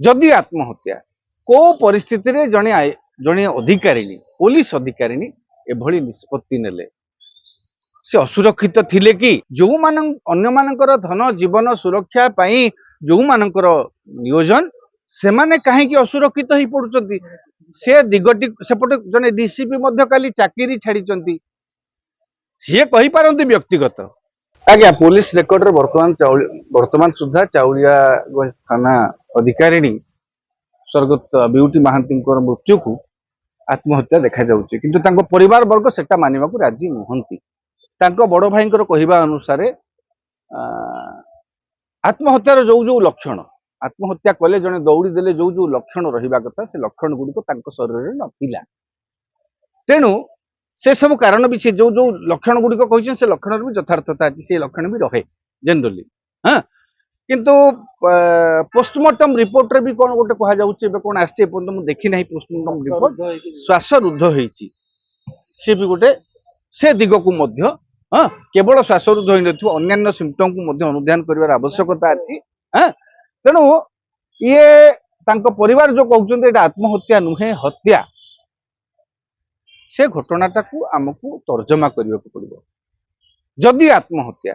जदि आत्महत्या को परिस्थिति रे जने अधिकारिणी पुलिस अधिकारिणी एभली निष्पत्ति नेले से असुरक्षित थिले कि जो अन्य मानकर धन जीवन सुरक्षा पाई जो मानकर नियोजन से माने कहीं असुरक्षित ही पड़ुचंती से दिगटी सेपटे जने डीसीपी मध्य काली चाकरी छाड़ी सी कही पारंती व्यक्तिगत आज्ञा पुलिस रेकर्ड रे वर्तमान सुधा चाउलियागंज थाना अधिकारिणी स्वर्गत ब्यूटी महांती मृत्यु को आत्महत्या देखा जाउछि किंतु तांको परिवार वर्ग सेटा मानिबा को राजी नहंती तांको बड़ भाई कहवा अनुसार आत्महत्यार जो जो लक्षण आत्महत्या कले जने दौड़ी देले जो जो लक्षण रहिबा कथा से लक्षण गुडी को तांको शरीर रे नथिला तेनु से सब कारण भी से जो जो लक्षण गुडी को कहिसें से लक्षण भी यथार्थता अछि से लक्षण भी रहे जनरली हां किंतु पोस्टमार्टम रिपोर्ट रे भी कोन गोटे कहा जाउछि बे कोन आछि पर्यंत मु देखि नाही पोस्टमार्टम रिपोर्ट श्वास रुद्ध होईछि से भी गोटे से दिग को मध्य हां केवल श्वास रुद्ध होई नथु अन्य सिम्पटम को मध्य अनुध्यान करिवार आवश्यकता अछि हां तेनु ये तांको परिवार जो कहउछन्ते एटा आत्महत्या नुहे हत्या से घटनाटा को आमको तर्जमा करिया पड़िबो जदि आत्महत्या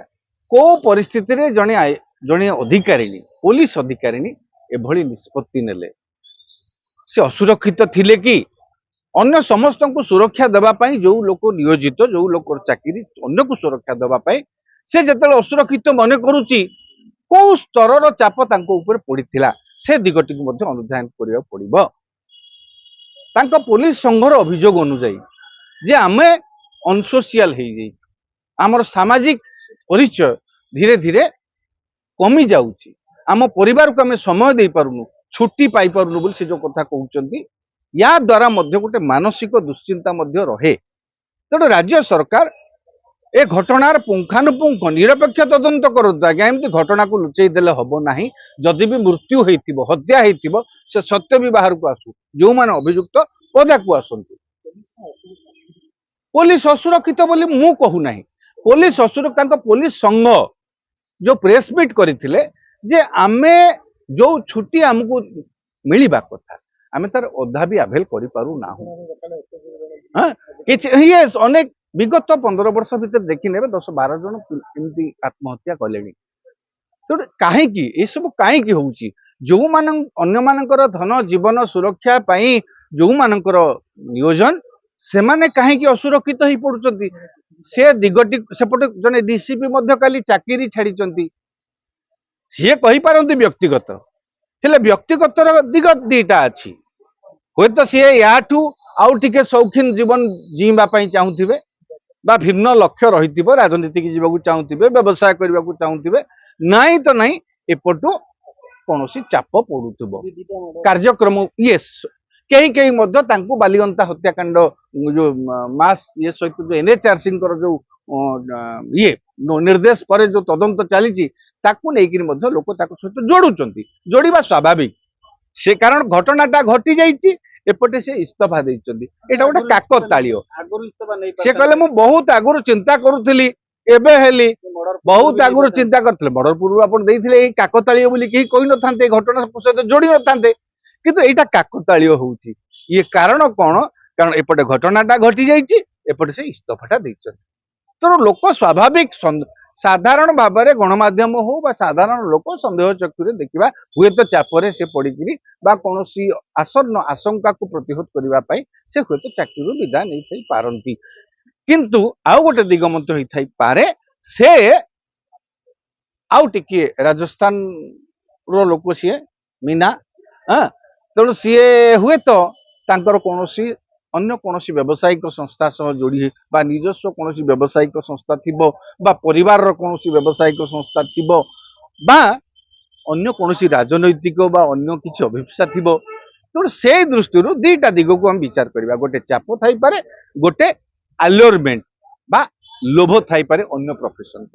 को परिस्थिति रे जने अधिकारिणी पुलिस अधिकारिणी एभली निष्पत्ति नेले से असुरक्षित थिले कि अन्य समस्त को सुरक्षा देबा पई जो लोक नियोजित जो लोक चाकरी अन्य को सुरक्षा देबा पई से जतले असुरक्षित मने करूची को स्तरर चाप तांको ऊपर पड़िथिला से दिगटी को मध्ये अनुध्यान करिया पड़िबो तांको पुलिस संघर अभियोग अनुसार जे आमे अनसोशियल हे जाई हमर सामाजिक परिचय धीरे धीरे कमी जाउची आम परिवार को आमे समय दे पारुनु छुट्टी पाई पारुनु बोल से जो कथा कहउचंती या द्वारा मध्य गोटे मानसिक दुश्चिंता मध्य रहे तेणु राज्य सरकार ए घटनार पुंखानुपुंख निरपेक्ष तदंत करता आज्ञा एमती घटना को लुचई देले हबो नाही जदि भी मृत्यु होइतिबो हत्या होइतिबो से सत्य भी बाहर को आसु जो माने अभियुक्त पदा को आसंतु पुलिस असुरक्षित बोली मु कहू नाही पुलिस असुरक्षित पुलिस संघ जो प्रेस मीट करथिले जे आमे जो छुट्टी हमको मिलिबा कथा आमे तार अधा भी अवेल करि पारु ना हां किछ यस अनेक विगत 15 वर्ष भीतर देखि नेबे 10-12 जन एमती आत्महत्या कलेनी तो काहे की ए सब काहे की होउची जो मान अन्य मानकर धन जीवन सुरक्षा पाई जो मानकर नियोजन से माने काहे की असुरक्षित ही पड़ुचंती से दिगटी सेपटे जने डीसीपी मध्य काली चाकरी छाड़ी सी कही पारंती व्यक्तिगत हेले व्यक्तिगत दिग दीटा अछि होय तो सी याठू आउ टिके शौकीन जीवन जीवा पई चाहुथिबे बा भिन्न लक्ष्य रहिथिबो राजनीति की जीवा को चाहुथिबे व्यवसाय करबा को चाहुथिबे नाही तो नाही एपटू कोनोसी चाप पडुथिबो कार्यक्रम यस कहीं कहीं मध्य तांको बालिगंता हत्याकांड जो मास ये सहित जो एनएचआरसी जो ये निर्देश पर जो तदंत चली ताकू नेकिन मध्य लोक ताको सहित जोड़ुचंती जोड़िबा स्वाभाविक से कारण घटनाटा घटी जाइछि एपटे से इस्तफा देइचंती एटा गोटे काकतालियो से कहले मु बहुत आगुरु चिंता करूथली एबे हेली बहुत आगुरु चिंता करथले मर्डर पूर्व आपण देइथिले ए काकतालियो बोली केही कहि न थांते घटना सहित जोड़ी न थांते किंतु एटा काकतालियो होउची ये कारण कोन कारण एपटे घटनाटा घटी जाइछि एपटे से इस्तफाटा देइचंती तो लोक स्वाभाविक साधारण भाव में गणमाध्यम हो बा साधारण लोक संदेह चक्षुरे देखा हुए तो चापरे से पड़ी कौन आसन्न आशंका को प्रतिरोध करने से हुए तो चाकरी विदाय नहीं पारती किंतु आउ गोटे दिग पारे से आउ टिके राजस्थान रो लोक सी मीना तेणु सी हुए तो कौन अन्य कौन व्यावसायिक संस्था सह जोड़ी बा निजस्व कौन व्यावसायिक संस्था थिबो बा परिवार रो कौन व्यावसायिक संस्था थिबो बा अन्य कौन राजनैतिक बा अन्य किछि अभिप्सा थिबो तो से दृष्टि दीटा दिग को हम विचार करबा गोटे चाप थाई पारे गोटे अल्योरमेंट बा लोभ थाई पारे अन्य प्रोफेशन